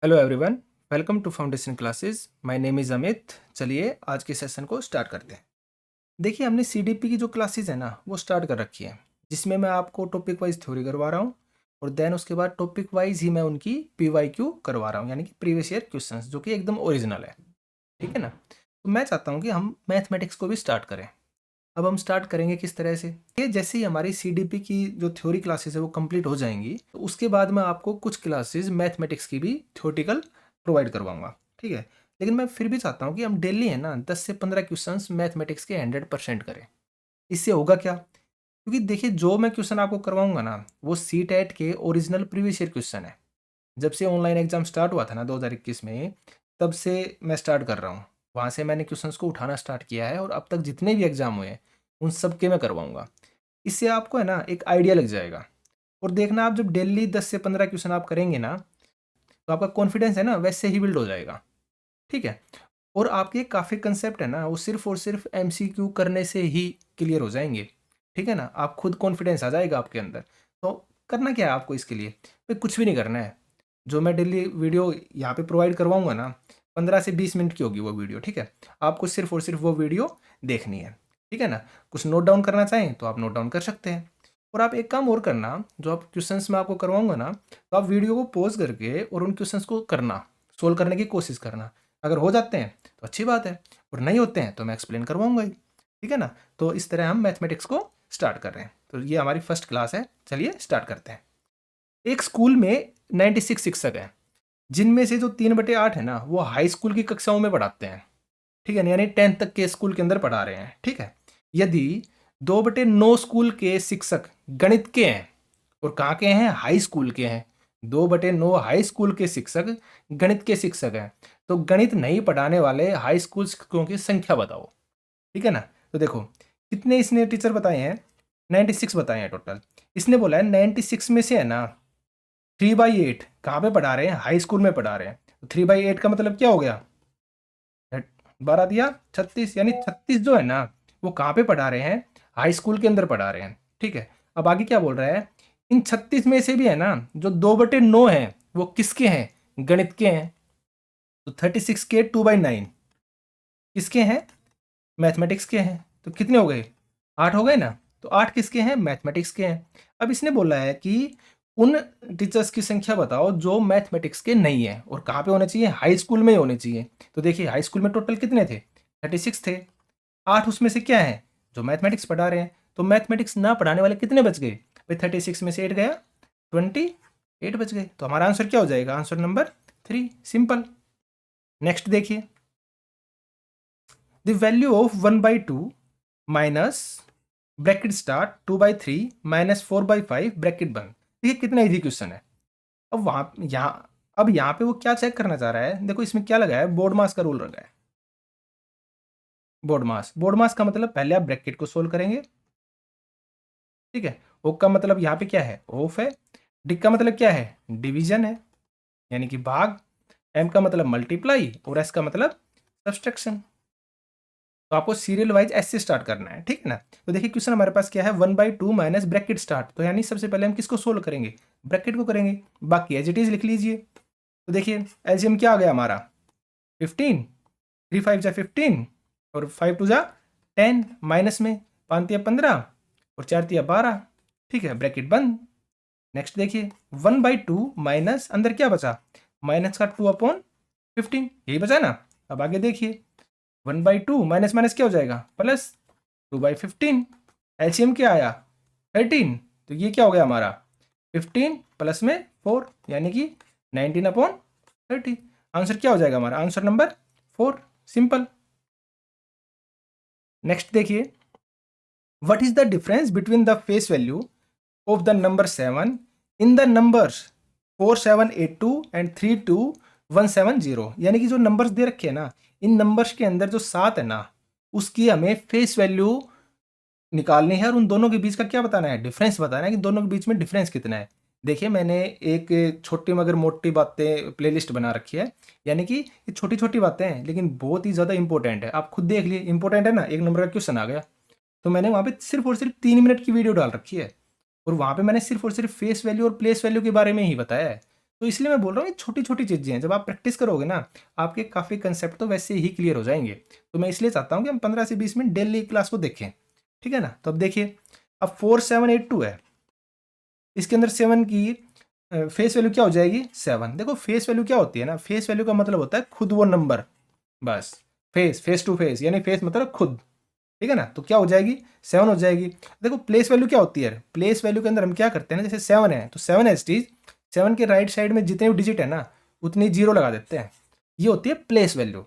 Hello everyone, welcome to foundation classes. My name is Amit. चलिए आज के सेशन को स्टार्ट करते हैं। देखिए, हमने सीडीपी की जो क्लासेस है ना वो स्टार्ट कर रखी है, जिसमें मैं आपको टॉपिक वाइज थ्योरी करवा रहा हूँ और देन उसके बाद टॉपिक वाइज ही मैं उनकी पीवाईक्यू करवा रहा हूँ, यानी कि प्रीवियस ईयर क्वेश्चंस, जो कि एकदम ओरिजिनल है। ठीक है ना। तो मैं चाहता हूँ कि हम मैथमेटिक्स को भी स्टार्ट करें। अब हम स्टार्ट करेंगे किस तरह से, ये जैसे ही हमारी सीडीपी की जो थ्योरी क्लासेस है वो कंप्लीट हो जाएंगी, तो उसके बाद मैं आपको कुछ क्लासेस मैथमेटिक्स की भी थ्योरेटिकल प्रोवाइड करवाऊंगा। ठीक है। लेकिन मैं फिर भी चाहता हूँ कि हम डेली है ना 10 से 15 क्वेश्चंस मैथमेटिक्स के 100% करें। इससे होगा क्या, क्योंकि देखिए जो मैं क्वेश्चन आपको करवाऊंगा ना वो सी टेट के ओरिजिनल प्रीवियस ईयर क्वेश्चन है। जब से ऑनलाइन एग्जाम स्टार्ट हुआ था ना 2021 में, तब से मैं स्टार्ट कर रहा हूँ। वहाँ से मैंने क्वेश्चंस को उठाना स्टार्ट किया है और अब तक जितने भी एग्जाम हुए हैं उन सब के मैं करवाऊंगा। इससे आपको है ना एक आइडिया लग जाएगा। और देखना, आप जब डेली 10 से 15 क्वेश्चन आप करेंगे ना, तो आपका कॉन्फिडेंस है ना वैसे ही बिल्ड हो जाएगा। ठीक है। और आपके काफ़ी कंसेप्ट है ना वो सिर्फ और सिर्फ एमसीक्यू करने से ही क्लियर हो जाएंगे। ठीक है ना, आप खुद कॉन्फिडेंस आ जाएगा आपके अंदर। तो करना क्या है आपको इसके लिए, भाई कुछ भी नहीं करना है। जो मैं डेली वीडियो यहाँ पे प्रोवाइड करवाऊंगा ना, 15 से 20 मिनट की होगी वो वीडियो। ठीक है। आपको सिर्फ और सिर्फ वो वीडियो देखनी है। ठीक है ना। कुछ नोट डाउन करना चाहें तो आप नोट डाउन कर सकते हैं। और आप एक काम और करना, जो आप क्वेश्चंस मैं आपको करवाऊंगा ना, तो आप वीडियो को पॉज करके और उन क्वेश्चंस को करना, सोल्व करने की कोशिश करना। अगर हो जाते हैं तो अच्छी बात है, और नहीं होते हैं तो मैं एक्सप्लेन करवाऊंगा ही। ठीक है ना। तो इस तरह हम मैथमेटिक्स को स्टार्ट कर रहे हैं। तो ये हमारी फर्स्ट क्लास है, चलिए स्टार्ट करते हैं। एक स्कूल में 96 शिक्षक हैं, जिनमें से जो 3/8 है ना वो हाई स्कूल की कक्षाओं में पढ़ाते हैं। ठीक है, यानी 10th तक के स्कूल के अंदर पढ़ा रहे हैं। ठीक है। यदि 2/9 स्कूल के शिक्षक गणित के हैं, और कहाँ के हैं, हाई स्कूल के हैं। 2/9 हाई स्कूल के शिक्षक गणित के शिक्षक हैं, तो गणित नहीं पढ़ाने वाले हाई स्कूल शिक्षकों की संख्या बताओ। ठीक है ना। तो देखो कितने इसने टीचर बताए हैं, 96 बताए हैं टोटल। इसने बोला है 96 में से है ना 3/8 कहाँ पे पढ़ा रहे हैं, हाई स्कूल में पढ़ा रहे हैं। तो 3/8 का मतलब क्या हो गया, 12 दिया 36, यानी 36 जो है ना वो कहाँ पे पढ़ा रहे हैं, हाई स्कूल के अंदर पढ़ा रहे हैं। ठीक है। अब आगे क्या बोल रहा है, इन 36 में से भी है ना जो 2/9 है वो किसके हैं, गणित के हैं। तो 36 के 2/9 किसके हैं, मैथमेटिक्स के हैं। तो कितने हो गए, 8 हो गए ना। तो 8 किसके हैं, मैथमेटिक्स के हैं। अब इसने बोला है कि उन टीचर्स की संख्या बताओ जो मैथमेटिक्स के नहीं है, और कहाँ पे होने चाहिए, हाई स्कूल में ही होने चाहिए। तो देखिए हाई स्कूल में टोटल कितने थे, 36 थे। 8 उसमें से क्या है, जो मैथमेटिक्स पढ़ा रहे हैं। तो मैथमेटिक्स ना पढ़ाने वाले कितने बच गए भाई, 36 में से 8 गया, 28 बच गए। तो हमारा आंसर क्या हो जाएगा, आंसर नंबर 3, सिंपल। नेक्स्ट देखिए, the value of 1/2 minus bracket start 2/3 minus 4/5 bracket बंद। देखिए कितना इजी क्वेश्चन है। अब वहाँ यहाँ अब यहाँ पे वो क्या चेक करना चाह रहा है, देखो इसमें क्या लगा है, बोर्ड मास का रूल लगा है। बोर्ड मास का मतलब पहले आप ब्रैकेट को सोल्व करेंगे। ठीक है। ओ का मतलब यहाँ पे क्या है, ऑफ है। डी का मतलब क्या है, डिवीजन है, यानी कि भाग। एम का मतलब मल्टीप्लाई, और एस का मतलब सब्सट्रैक्शन। तो आपको सीरियल वाइज ऐसे स्टार्ट करना है। ठीक है ना। तो देखिए क्वेश्चन हमारे पास क्या है, 1/2 माइनस ब्रैकेट स्टार्ट, तो यानी सबसे पहले हम किसको सोल्व करेंगे, ब्रैकेट को करेंगे। बाकी एज इट इज लिख लीजिए। तो देखिए एलसीएम क्या आ गया हमारा, 15, 3 5 जा 15 और 5 2 जा 10, माइनस में 5 तिया 15 और 4 तिया 12। ठीक है, ब्रैकेट बंद। नेक्स्ट देखिए 1/2 माइनस अंदर क्या बचा, माइनस का 2/15, यही बचा ना। अब आगे देखिए 1/2 माइनस माइनस क्या हो जाएगा, प्लस 2/15। एलसीएम क्या आया, 13। तो ये क्या हो गया हमारा, 15 प्लस में 4, यानी कि 19/30। आंसर क्या हो जाएगा हमारा, आंसर नंबर 4, सिंपल। नेक्स्ट देखिए, what is the difference between the face value of the number 7 in the numbers 4782 and 32170। यानी कि जो नंबर्स दे रखे हैं ना, इन नंबर्स के अंदर जो 7 है ना उसकी हमें फेस वैल्यू निकालनी है, और उन दोनों के बीच का क्या बताना है, डिफरेंस बताना है कि दोनों के बीच में डिफरेंस कितना है। देखिए मैंने एक छोटी मगर मोटी बातें प्लेलिस्ट बना रखी है, यानी कि ये छोटी छोटी बातें हैं लेकिन बहुत ही ज़्यादा इंपॉर्टेंट है। आप खुद देख लिए, इंपॉर्टेंट है ना, 1 नंबर का क्वेश्चन आ गया। तो मैंने वहाँ पे सिर्फ और सिर्फ 3 मिनट की वीडियो डाल रखी है, और वहाँ पे मैंने सिर्फ और सिर्फ फेस वैल्यू और प्लेस वैल्यू के बारे में ही बताया है। तो इसलिए मैं बोल रहा हूँ ये छोटी छोटी चीज़ें हैं, जब आप प्रैक्टिस करोगे ना आपके काफ़ी कंसेप्ट तो वैसे ही क्लियर हो जाएंगे। तो मैं इसलिए चाहता हूँ कि हम 15 से 20 मिनट डेली क्लास को देखें, ठीक है ना। तो अब देखिए, अब 4782 है, इसके अंदर 7 की फेस वैल्यू क्या हो जाएगी 7। देखो फेस वैल्यू क्या होती है ना, फेस वैल्यू का मतलब होता है खुद वो नंबर, बस फेस टू फेस, यानी फेस मतलब खुद, ठीक है ना। तो क्या हो जाएगी 7 हो जाएगी। देखो प्लेस वैल्यू क्या होती है, प्लेस वैल्यू के अंदर हम क्या करते हैं ना, जैसे 7 है तो 7 एज टीज 7 के राइट साइड में जितने भी डिजिट है ना उतनी जीरो लगा देते हैं, ये होती है प्लेस वैल्यू।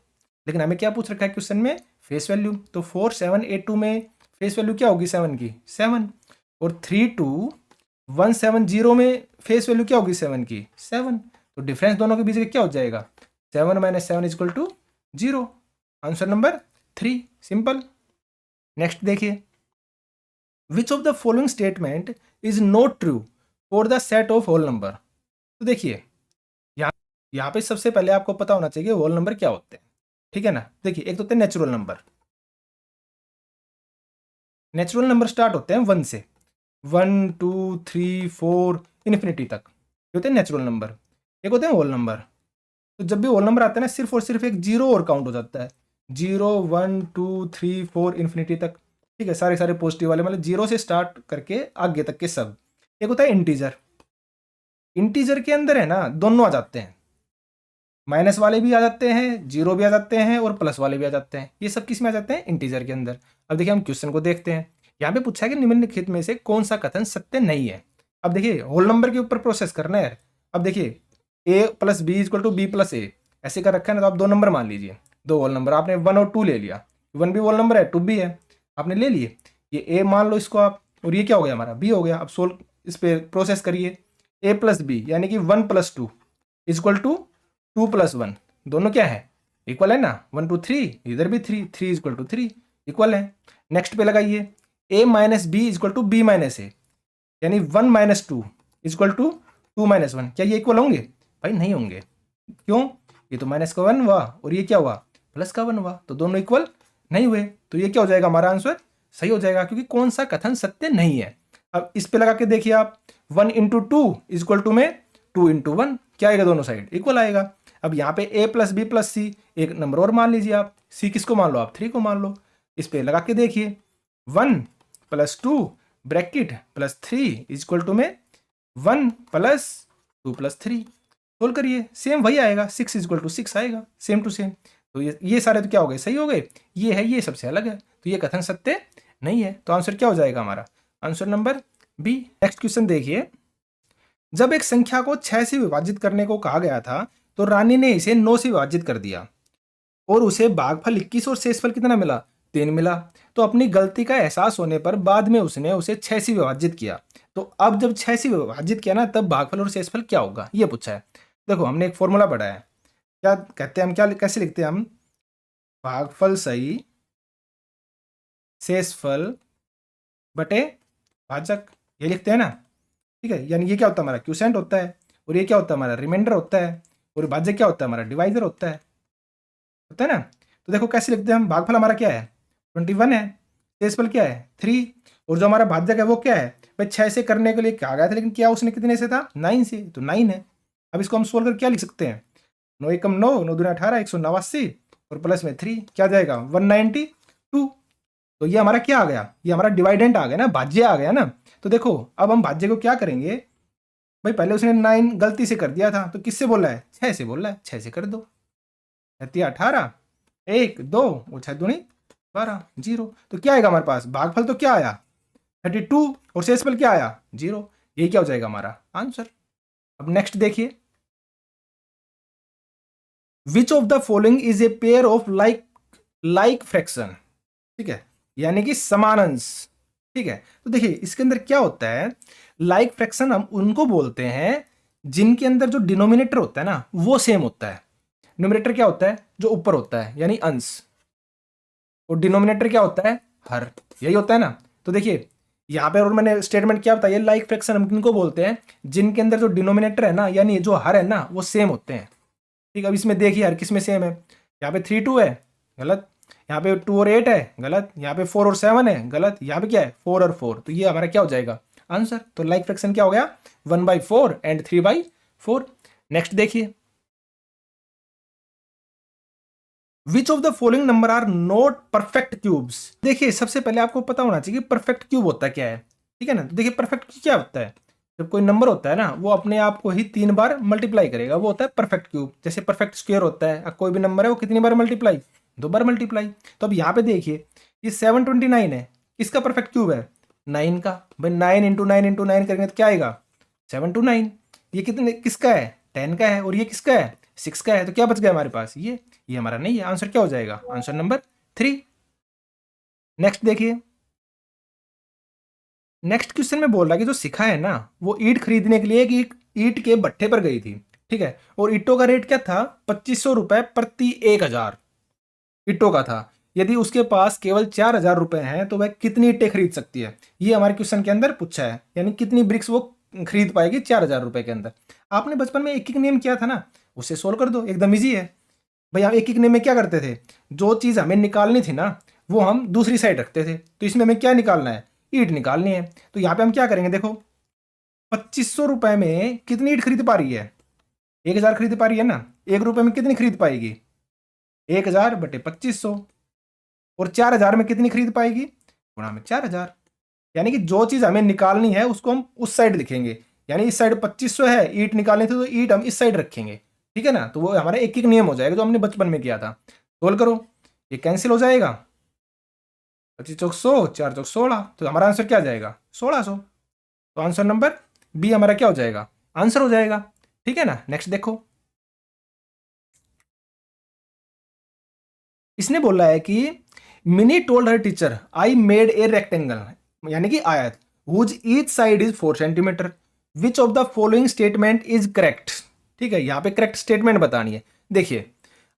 लेकिन हमें क्या पूछ रखा है क्वेश्चन में, फेस वैल्यू। तो 4782 में फेस वैल्यू क्या होगी 7 की 7, और 32170 में फेस वैल्यू क्या होगी 7 की 7। तो डिफरेंस दोनों के बीच में क्या हो जाएगा 7 minus 7 equal to 0। Answer number 3, simple. Next देखिए, which of the following statement is not true for the set of whole number. तो देखिए यहाँ पे सबसे पहले आपको पता होना चाहिए होल नंबर क्या होते हैं, ठीक है ना। देखिए एक तो होते हैं natural number, natural number start होते हैं 1 से, 1 2 3 4 इन्फिनिटी तक, ये होते हैं नेचुरल नंबर। एक होते हैं होल नंबर, तो जब भी होल नंबर आता है ना सिर्फ और सिर्फ एक जीरो और काउंट हो जाता है, 0 1 2 3 4 इन्फिनिटी तक, ठीक है। सारे सारे पॉजिटिव वाले मतलब जीरो से स्टार्ट करके आगे तक के सब। एक होता है इंटीजर, इंटीजर के अंदर है ना दोनों आ जाते हैं, माइनस वाले भी आ जाते हैं, जीरो भी आ जाते हैं और प्लस वाले भी आ जाते हैं, ये सब किस में आ जाते हैं इंटीजर के अंदर। अब देखिए हम क्वेश्चन को देखते हैं, यहाँ पे पूछा है कि निम्नलिखित में से कौन सा कथन सत्य नहीं है। अब देखिए होल नंबर के ऊपर प्रोसेस करना है। अब देखिए a plus B equal to B plus A, ऐसे कर रखा है ना, तो आप दो नंबर मान लीजिए, दो होल नंबर आपने 1 और 2 ले लिया, 1 भी होल नंबर है 2 भी है, आपने ले लिए, ये a मान लो इसको आप, और ये क्या हो गया हमारा b हो गया। अब सोल्व इस पर प्रोसेस करिए, a प्लस बी यानी कि 1 प्लस 2 इक्वल टू 2 प्लस 1, दोनों क्या है इक्वल है ना, 1 2 3, इधर भी 3 3 इक्वल टू 3 इक्वल है। नेक्स्ट पे लगाइए a minus B equal to B minus A, यानी 1 माइनस 2 इक्वल टू 2 माइनस 1, क्या ये इक्वल होंगे भाई नहीं होंगे, क्यों, ये तो माइनस का 1 हुआ और ये क्या हुआ प्लस का 1 हुआ, तो दोनों इक्वल नहीं हुए। तो ये क्या हो जाएगा हमारा आंसर सही हो जाएगा, क्योंकि कौन सा कथन सत्य नहीं है। अब इस पे लगा के देखिए आप, 1 इंटू टू इक्वल टू में 2 इंटू 1, क्या आएगा दोनों साइड इक्वल आएगा। अब यहाँ पे a प्लस बी प्लस सी, एक नंबर और मान लीजिए आप, c किसको मान लो आप 3 को मान लो। इस पे लगा के देखिए 1 plus 2 bracket plus 3 equal to में 1 प्लस 2 प्लस 3, सोल्व करिए सेम वही आएगा, 6 इक्वल टू 6 आएगा, सेम टू सेम। तो ये सारे तो क्या हो गए सही हो गए, ये है ये सबसे अलग है, तो ये कथन सत्य नहीं है। तो आंसर क्या हो जाएगा हमारा answer number B. Next question देखिए, जब एक संख्या को 6 से विभाजित करने को कहा गया था तो रानी ने इसे 9 से विभाजित कर दिया और उसे भागफल 21 और शेषफल कितना मिला 3 मिला। तो अपनी गलती का एहसास होने पर बाद में उसने उसे 6 से विभाजित किया, तो अब जब 6 से विभाजित किया ना तब भागफल और शेषफल क्या होगा ये पूछा है। देखो हमने एक फॉर्मूला पढ़ा है, क्या कहते हैं हम, क्या कैसे लिखते हैं हम, भागफल सही शेषफल बटे भाजक, ये लिखते हैं ना, ठीक है। यानी ये क्या होता है हमारा क्यूसेंट होता है, और ये क्या होता है हमारा रिमाइंडर होता है, और भाज्य क्या होता है हमारा डिवाइजर होता है ना। तो देखो कैसे लिखते हैं हम, भागफल हमारा क्या है 21 है, शेषफल क्या है 3, और जो हमारा भाज्यक है वो क्या है भाई 6 से करने के लिए कहा गया था, लेकिन क्या उसने कितने से था 9 से, तो 9 है। अब इसको हम सोल्व कर क्या लिख सकते हैं, 9 एकम 9, 9 दूना 18, 189 और प्लस में 3 क्या जाएगा 192। तो ये हमारा क्या आ गया, ये हमारा डिवाइडेंट आ गया ना, भाज्य आ गया ना। तो देखो अब हम भाज्य को क्या करेंगे भाई, पहले उसने 9 गलती से कर दिया था, तो किससे बोल रहा है 6 से बोल रहा है, 6 से कर दो, 18 1 2 और 6 दूनी 12 0। तो क्या आएगा हमारे पास भागफल तो क्या आया 32 और शेषफल क्या आया 0, यही क्या हो जाएगा हमारा आंसर। अब नेक्स्ट देखिए, which of the following is a pair of like fraction, ठीक है, यानी कि समान अंश, ठीक है। तो देखिए इसके अंदर क्या होता है, लाइक फ्रैक्शन हम उनको बोलते हैं जिनके अंदर जो डिनोमिनेटर होता है ना वो सेम होता है, न्यूमरेटर क्या होता है जो ऊपर होता है यानी अंश, और डिनोमिनेटर क्या होता है हर, यही होता है ना। तो देखिए यहाँ पे और मैंने स्टेटमेंट क्या बताया, लाइक फ्रैक्शन हम किनको बोलते हैं जिनके अंदर जो डिनोमिनेटर है ना यानी जो हर है ना वो सेम होते हैं, ठीक है। अब इसमें देखिए हर किस में सेम है, यहाँ पे 3 2 है गलत, यहाँ पे 2 और 8 है गलत, यहाँ पे 4 और 7 है गलत, यहाँ पे क्या है 4 और 4, तो ये हमारा क्या हो जाएगा आंसर। तो लाइक फ्रैक्शन क्या हो गया 1/4 एंड 3/4। नेक्स्ट देखिए, which of the following number are not perfect cubes. देखिए सबसे पहले आपको पता होना चाहिए कि परफेक्ट क्यूब होता क्या है, ठीक है ना। तो देखिए परफेक्ट क्या होता है, जब कोई नंबर होता है ना वो अपने आप को ही 3 बार मल्टीप्लाई करेगा, वो होता है परफेक्ट क्यूब। जैसे परफेक्ट स्क्वायर होता है, कोई भी नंबर है वो कितनी बार मल्टीप्लाई, 2 बार मल्टीप्लाई। तो अब यहाँ पे देखिए ये 729 है, किसका परफेक्ट क्यूब है, 9 का। भाई 9 × 9 × 9 करेंगे तो क्या आएगा, 729। ये कितने किसका है, 10 का है, और ये किसका है, 6 का है। तो क्या बच गया हमारे पास, ये हमारा नहीं है। आंसर क्या हो जाएगा, आंसर नंबर 3। नेक्स्ट देखिए, नेक्स्ट क्वेश्चन में बोल रहा है कि जो शिखा है ना वो ईंट खरीदने के लिए एक ईंट के भट्ठे पर गई थी, ठीक है। और ईंटों का रेट क्या था, 2500 रुपए प्रति 1000 ईंटों का था। यदि उसके पास केवल 4000 रुपए हैं तो वह कितनी ईंटें खरीद सकती है, ये हमारे क्वेश्चन के अंदर पूछा है। यानी कितनी ब्रिक्स वो खरीद पाएगी 4000 रुपए के अंदर। आपने बचपन में एक एक नियम किया था ना, उसे सोल्व कर दो, एकदम ईजी है। भाई हम एक एक नियम में क्या करते थे, जो चीज़ हमें निकालनी थी ना वो हम दूसरी साइड रखते थे। तो इसमें हमें क्या निकालना है, ईंट निकालनी है। तो यहाँ पे हम क्या करेंगे, देखो 2500 रुपए में कितनी ईंट खरीद पा रही है, 1000 खरीद पा रही है ना। 1 रुपए में कितनी खरीद पाएगी, 1000 बटे 2500। और 4000 में कितनी खरीद पाएगी, गुणा में 4000। यानी कि जो चीज़ हमें निकालनी है उसको हम उस साइड लिखेंगे। यानी इस साइड 2500 है, ईंट निकालनी थी तो ईंट हम इस साइड रखेंगे, ठीक है ना। तो वो हमारा एक एक नियम हो जाएगा जो हमने बचपन में किया था। सोल्व करो, ये कैंसिल हो जाएगा, 25 चौक 100, 4 चौक 16। तो हमारा आंसर क्या आ जाएगा, 1600। तो आंसर नंबर बी हमारा क्या हो जाएगा, आंसर हो जाएगा, ठीक है ना। नेक्स्ट देखो, इसने बोला है कि Mini told her teacher I made a rectangle, यानी कि आयत, whose each side is 4 centimetre, which of the following statement is correct. ठीक है, यहाँ पे करेक्ट स्टेटमेंट बतानी है। देखिए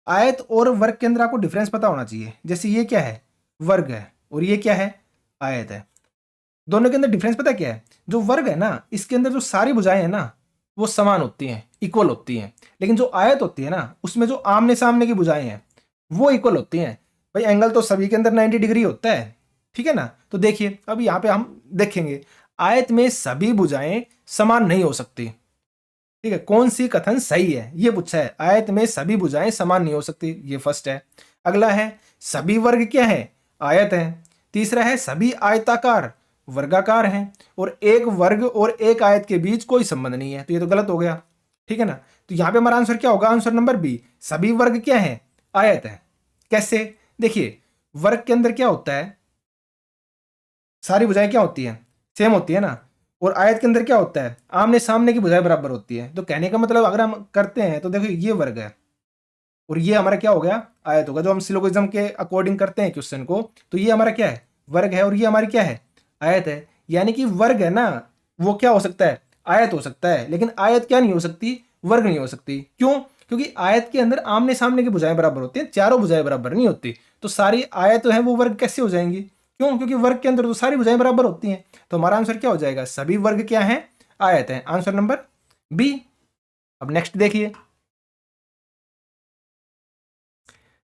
आयत और वर्ग के अंदर आपको डिफरेंस पता होना चाहिए। जैसे ये क्या है, वर्ग है, और ये क्या है, आयत है। दोनों के अंदर डिफरेंस पता क्या है, जो वर्ग है ना इसके अंदर जो सारी भुजाएं हैं ना वो समान होती हैं, इक्वल होती हैं। लेकिन जो आयत होती है ना उसमें जो आमने सामने की भुजाएं हैं वो इक्वल होती हैं। भाई एंगल तो सभी के अंदर 90 डिग्री होता है, ठीक है ना। तो देखिए अब यहाँ पे हम देखेंगे आयत में सभी भुजाएं समान नहीं हो सकती, ठीक है। कौन सी कथन सही है ये पूछा है, आयत में सभी भुजाएं समान नहीं हो सकती, ये फर्स्ट है। अगला है सभी वर्ग क्या है, आयत है। तीसरा है सभी आयताकार वर्गाकार हैं, और एक वर्ग और एक आयत के बीच कोई संबंध नहीं है। तो ये तो गलत हो गया, ठीक है ना। तो यहाँ पे हमारा आंसर क्या होगा, आंसर नंबर बी, सभी वर्ग क्या है, आयत है। कैसे, देखिए वर्ग के अंदर क्या होता है, सारी भुजाएं क्या होती हैं, सेम होती है ना। और आयत के अंदर क्या होता है, आमने सामने की भुजाएं बराबर होती है। तो कहने का मतलब अगर हम करते हैं तो देखो ये वर्ग है और ये हमारा क्या हो गया, आयत होगा। जो हम सिलोगिज्म के अकॉर्डिंग करते हैं क्वेश्चन को, तो ये हमारा क्या है, वर्ग है, और ये हमारी क्या है, आयत है। यानी कि वर्ग है ना वो क्या हो सकता है, आयत हो सकता है, लेकिन आयत क्या नहीं हो सकती, वर्ग नहीं हो सकती। क्यों, क्योंकि आयत के अंदर आमने सामने की भुजाएं बराबर होती हैं, चारों भुजाएं बराबर नहीं होती। तो सारी आयत है वो वर्ग कैसे हो जाएंगी, क्यों, क्योंकि वर्ग के अंदर तो सारी भुजाएं बराबर होती हैं। तो हमारा आंसर क्या हो जाएगा, सभी वर्ग क्या है, आयत है, आंसर नंबर बी। अब नेक्स्ट देखिए,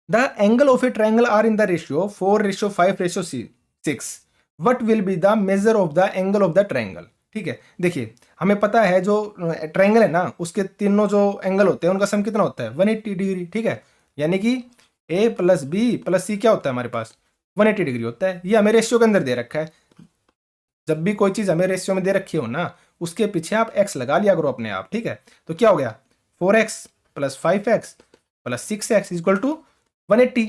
the angle of a triangle are in the ratio 4:5:6, what will be the measure of the angle of the triangle. ठीक है, देखिए हमें पता है जो ट्रायंगल है ना उसके तीनों जो एंगल होते हैं उनका सम कितना होता है, 180 डिग्री, ठीक है। यानी कि ए प्लस बी प्लस सी क्या होता है हमारे पास, 180 डिग्री होता है। ये हमें रेशियो के अंदर दे रखा है। जब भी कोई चीज़ हमें रेशियो में दे रखी हो ना उसके पीछे आप एक्स लगा लिया करो अपने आप, ठीक है। तो क्या हो गया, 4x plus 5x plus 6x equal to 180।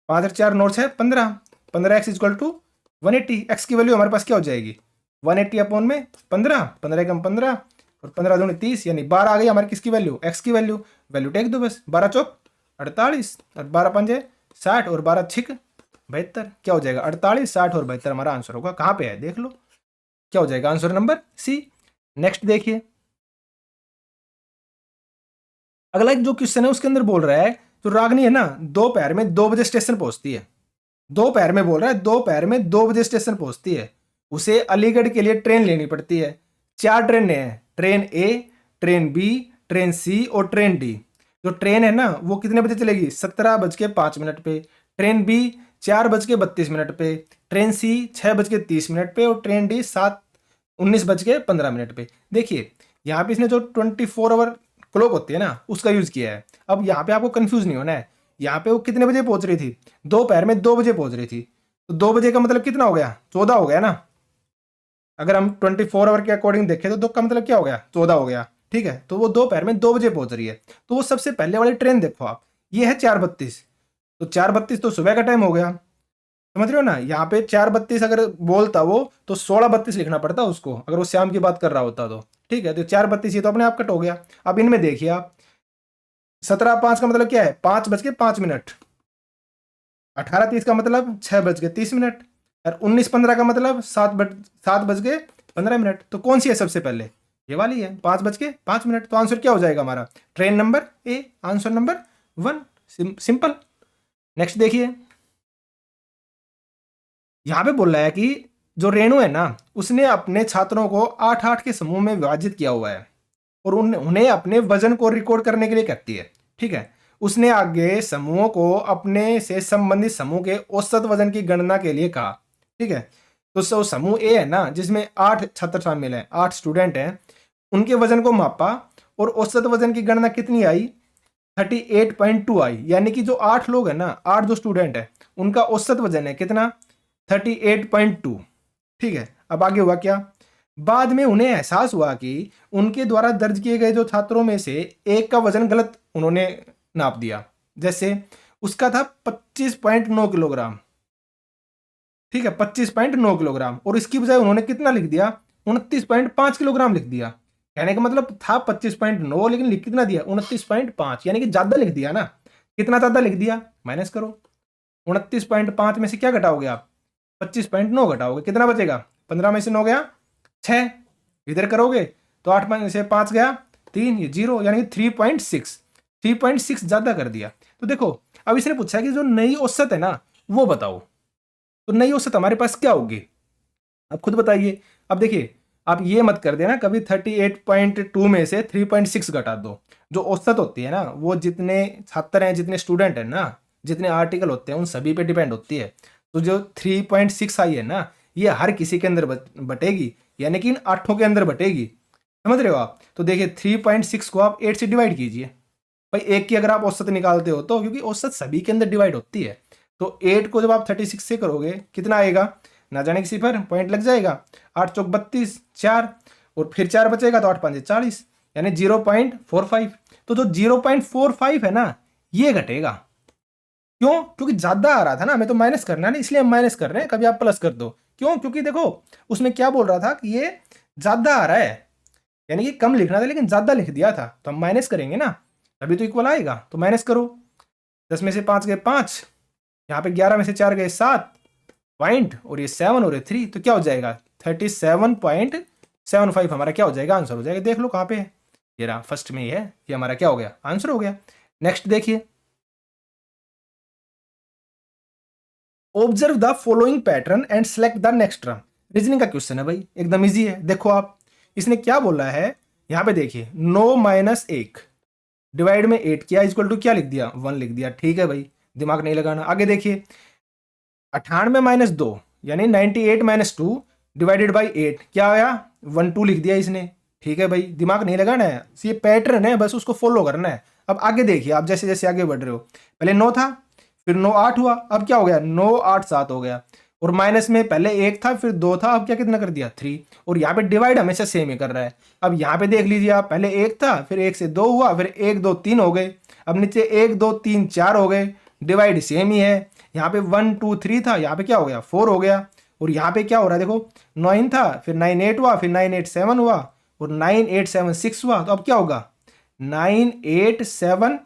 5 और 4 नोट्स है 15, 15x इक्वल टू 180। एक्स की वैल्यू हमारे पास क्या हो जाएगी, 180 अपॉन में 15, 15 कम 15 और 15 दूनी 30, यानी 12 आ गई हमारी किसकी वैल्यू, एक्स की वैल्यू। वैल्यू टेक दो बस, 12 चौक 48 और 12 पंजे 60 और 12 छिक 72। क्या हो जाएगा, 48, 60 और 72 हमारा आंसर होगा। कहाँ पे है देख लो, क्या हो जाएगा, आंसर नंबर सी। नेक्स्ट देखिए, अगला जो क्वेश्चन है उसके अंदर बोल रहा है तो रागनी है ना दोपहर में 2 बजे स्टेशन पहुंचती है। दोपहर में बोल रहा है, दोपहर में 2 बजे स्टेशन पहुंचती है। उसे अलीगढ़ के लिए ट्रेन लेनी पड़ती है। 4 ट्रेनें हैं, ट्रेन ए, ट्रेन बी, ट्रेन सी और ट्रेन डी। जो ट्रेन है ना वो कितने बजे चलेगी, 17:05 पे। ट्रेन बी 4:32 पे। ट्रेन सी 6:30 पे और ट्रेन डी 19:15 पे। देखिए यहाँ पे इसने जो 24 आवर क्लॉक होती है ना, उसका यूज किया है। अब यहाँ पे आपको कंफ्यूज नहीं होना है। यहाँ पे वो कितने बजे पहुंच रही थी, दोपहर में 2 बजे पहुंच रही थी, तो 2 बजे का मतलब कितना हो गया, 14 हो गया ना। अगर हम 24 आवर के अकॉर्डिंग देखें तो 2 का मतलब क्या हो गया, 14 हो गया। ठीक है, तो वो दोपहर में 2 बजे पहुंच रही है, तो वो सबसे पहले वाली ट्रेन देखो आप, ये है 4:32, तो 4:32 तो सुबह का टाइम हो गया, समझ रहे हो ना। यहाँ पे 4:32 अगर बोलता वो तो 16:32 लिखना पड़ता उसको, अगर वो शाम की बात कर रहा होता तो। ठीक है, तो 4:32 ये तो अपने आप कट हो गया। अब इनमें देखिए आप, 17:05 का मतलब क्या है, 5:05। 18:30 का मतलब 6:30, और 19:15 का मतलब 7:15। तो कौन सी है सबसे पहले, ये वाली है, 5:05। तो आंसर क्या हो जाएगा हमारा, train number A, answer number 1। Simple. Next देखिए, यहां पे बोल रहा है कि जो रेणु है ना, उसने अपने छात्रों को 8-8 के समूह में विभाजित किया हुआ है और उन्हें अपने वजन को रिकॉर्ड करने के लिए कहती है। ठीक है, उसने आगे समूहों को अपने से संबंधित समूह के औसत वजन की गणना के लिए कहा। ठीक है, तो समूह ए है ना, जिसमें 8 छात्र शामिल हैं, 8 स्टूडेंट हैं, उनके वजन को मापा और औसत वजन की गणना कितनी आई, 38.2 आई। यानी कि जो 8 लोग हैं ना, 8 जो स्टूडेंट है, उनका औसत वजन है कितना, 38.2। ठीक है, अब आगे हुआ क्या, बाद में उन्हें एहसास हुआ कि उनके द्वारा दर्ज किए गए जो छात्रों में से एक का वजन गलत उन्होंने नाप दिया। जैसे उसका था 25.9 किलोग्राम। ठीक है, 25.9 किलोग्राम, और इसकी बजाय उन्होंने कितना लिख दिया, 29.5 किलोग्राम लिख दिया। कहने का मतलब था 25.9, लेकिन लिख कितना दिया, 29.5, यानी कि ज्यादा लिख दिया ना। कितना ज्यादा लिख दिया, माइनस करो, 29.5 में से क्या घटाओगे आप, 25.9 घटाओगे, कितना बचेगा, 15 में से 9 गया 6, इधर करोगे तो 8 में से 5 गया 3, ये 0, यानी कि 3.6 ज्यादा कर दिया। तो देखो, अब इसने पूछा कि जो नई औसत है ना वो बताओ, तो नई औसत हमारे पास क्या होगी, अब खुद बताइए। अब देखिए, आप ये मत कर देना कभी 38.2 में से 3.6 घटा दो। जो औसत होती है ना, वो जितने छात्र हैं, जितने स्टूडेंट हैं ना, जितने आर्टिकल होते हैं, उन सभी पे डिपेंड होती है। तो जो 3.6 आई है ना, ये हर किसी के अंदर बटेगी, यानी कि इन 8 के अंदर बटेगी। समझ रहे हो आप। तो देखिए 3.6 को आप 8 से डिवाइड कीजिए। भाई एक की अगर आप औसत निकालते हो तो, क्योंकि औसत सभी के अंदर डिवाइड होती है, तो 8 को जब आप 36 से करोगे कितना आएगा, ना जाने की सिफर, पॉइंट लग जाएगा, 8 चौक 32, 4, और फिर 4 बचेगा तो 8 5 40, यानी 0.45। तो जो 0.45 है ना, ये घटेगा। क्यों, क्योंकि ज्यादा आ रहा था ना, हमें तो माइनस करना है ना, इसलिए हम माइनस कर रहे हैं, कभी आप प्लस कर दो। क्यों, क्योंकि देखो उसमें क्या बोल रहा था कि ये ज्यादा आ रहा है, यानी कि कम लिखना था लेकिन ज्यादा लिख दिया था, तो हम माइनस करेंगे ना, तभी तो इक्वल आएगा। तो माइनस करो, 10 में से 5 गए 5, यहाँ पे 11 में से 4 गए 7 पॉइंट, और ये 7 और ये 3, तो क्या हो जाएगा 37.75 हमारा क्या हो जाएगा, आंसर हो जाएगा। देख लो कहाँ पे है, ये रहा फर्स्ट में ही है, ये हमारा क्या हो गया, आंसर हो गया। नेक्स्ट देखिए, observe the following pattern and select the next term. Reasoning का क्वेश्चन है भाई, एकदम इजी है। देखो आप, इसने क्या बोला है, यहाँ पे देखिए 9-1 डिवाइड में 8 किया, इक्वल टू क्या लिख दिया, 1 लिख दिया। ठीक है भाई, दिमाग नहीं लगाना। आगे देखिए 98-2 यानी 98-2 डिवाइडेड बाई 8 क्या आया, 1 2 लिख दिया इसने। ठीक है भाई, दिमाग नहीं लगाना है, ये पैटर्न है, बस उसको फॉलो करना है। अब आगे देखिए, आप जैसे जैसे आगे बढ़ रहे हो, पहले 9 था, फिर 9 8 हुआ, अब क्या हो गया, 9 8 7 हो गया, और माइनस में पहले 1 था फिर 2 था, अब क्या कितना कर दिया 3, और यहाँ पे डिवाइड हमेशा सेम ही कर रहा है। अब यहाँ पे देख लीजिए आप, पहले 1 था, फिर 1 से 2 हुआ, फिर 1 2 3 हो गए, अब नीचे 1 2 3 4 हो गए, डिवाइड सेम ही है। यहाँ पे 1 2 3 था, यहाँ पे क्या हो गया 4 हो गया, और यहाँ पे क्या हो रहा है देखो, 9 था, फिर 9 8 हुआ, फिर 9 8 7 हुआ, और 9 8 7 6 हुआ, तो अब क्या होगा 9 8 7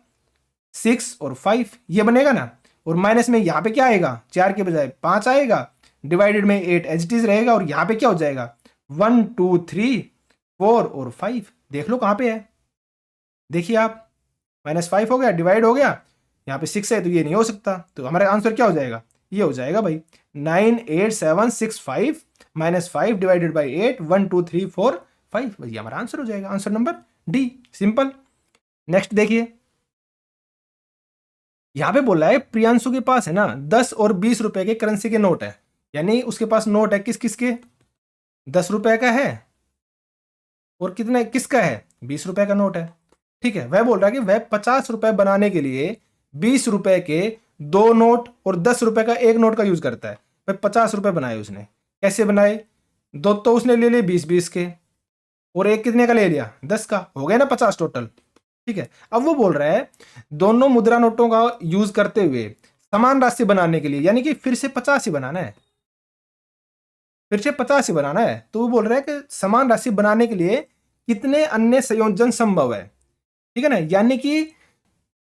6 और 5, ये बनेगा ना। और माइनस में यहाँ पे क्या आएगा, 4 के बजाय 5 आएगा, डिवाइडेड में 8 एज इट इज रहेगा, और यहाँ पे क्या हो जाएगा 1 2 3 4 और 5। देख लो कहाँ पे है, देखिए आप, -5 हो गया, डिवाइड हो गया, यहाँ पे 6 है तो ये नहीं हो सकता, तो हमारा आंसर क्या हो जाएगा, ये हो जाएगा भाई 9 8 7 6 5 -5 डिवाइडेड बाई 8 1 2 3 4 5, ये हमारा आंसर हो जाएगा, answer number D, simple. Next देखिए, यहाँ पे बोला है प्रियांशु के पास है ना 10 और 20 रुपए के करेंसी के नोट है, यानी उसके पास नोट है किस किस के, 10 रुपए का है, और कितने किसका है, 20 रुपए का नोट है। ठीक है, वह बोल रहा है कि वह 50 रुपए बनाने के लिए 20 रुपए के 2 नोट और 10 रुपए का 1 नोट का यूज करता है। भाई 50 रुपए बनाए उसने, कैसे बनाए? दो तो उसने ले लिए 20-20 के, और एक कितने का ले लिया? 10 का, हो गया ना 50 टोटल। ठीक है, अब वो बोल रहा है दोनों मुद्रा नोटों का यूज करते हुए समान राशि बनाने के लिए, यानी कि फिर से 50 ही बनाना है, फिर से 50 ही बनाना है। तो वो बोल रहा है कि समान राशि बनाने के लिए कितने अन्य संयोजन संभव है। ठीक है ना, यानी कि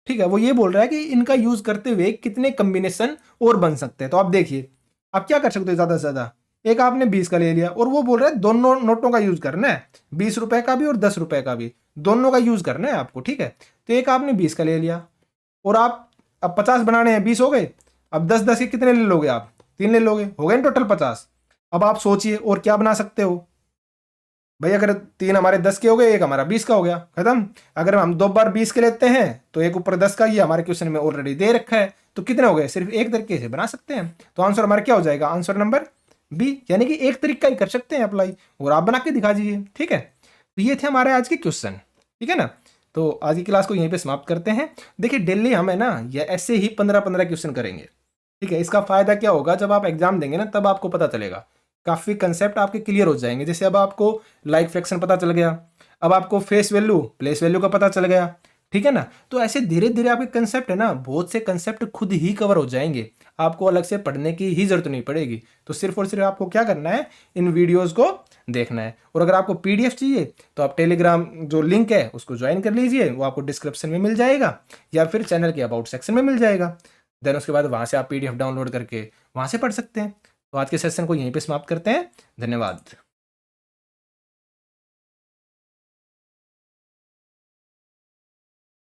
ठीक है, वो ये बोल रहा है कि इनका यूज करते हुए कितने कॉम्बिनेशन और बन सकते हैं। तो आप देखिए, आप क्या कर सकते हो, ज्यादा से ज्यादा एक आपने 20 का ले लिया, और वो बोल रहा है दोनों नोटों का यूज करना है, 20 रुपए का भी और 10 रुपए का भी, दोनों का यूज करना है आपको। ठीक है, तो एक आपने 20 का ले लिया, और आप अब 50 बनाने हैं, 20 हो गए, अब 10-10 के कितने ले लोगे आप? 3 ले लोगे, हो गए टोटल 50। अब आप सोचिए और क्या बना सकते हो भाई, अगर 3 हमारे 10 के हो गए, एक हमारा 20 का हो गया, खत्म। अगर हम 2 बार 20 के लेते हैं तो एक ऊपर 10 का, ये हमारे क्वेश्चन में ऑलरेडी दे रखा है, तो कितने हो गए? सिर्फ एक तरीके से बना सकते हैं। तो आंसर हमारा क्या हो जाएगा? आंसर नंबर बी, यानी कि एक तरीका ही कर सकते हैं अप्लाई, और आप बना के दिखा दीजिए। ठीक है, तो ये थे हमारे आज के क्वेश्चन। ठीक है ना, तो आज की क्लास को यहीं पे समाप्त करते हैं। देखिए डेली हम है ना ये ऐसे ही 15-15 क्वेश्चन करेंगे। ठीक है, इसका फायदा क्या होगा, जब आप एग्जाम देंगे ना तब आपको पता चलेगा, काफी कंसेप्ट आपके क्लियर हो जाएंगे। जैसे अब आपको लाइक फ्रैक्शन पता चल गया, अब आपको फेस वैल्यू प्लेस वैल्यू का पता चल गया। ठीक है ना, तो ऐसे धीरे धीरे आपके कंसेप्ट है ना, बहुत से कंसेप्ट खुद ही कवर हो जाएंगे, आपको अलग से पढ़ने की ही जरूरत नहीं पड़ेगी। तो सिर्फ और सिर्फ आपको क्या करना है, इन वीडियोस को देखना है। और अगर आपको पीडीएफ चाहिए तो आप टेलीग्राम जो लिंक है उसको ज्वाइन कर लीजिए, वो आपको डिस्क्रिप्शन में मिल जाएगा, या फिर चैनल के अबाउट सेक्शन में मिल जाएगा। देन उसके बाद वहाँ से आप पीडीएफ डाउनलोड करके वहाँ से पढ़ सकते हैं। तो आज के सेशन को यहीं पे समाप्त करते हैं। धन्यवाद।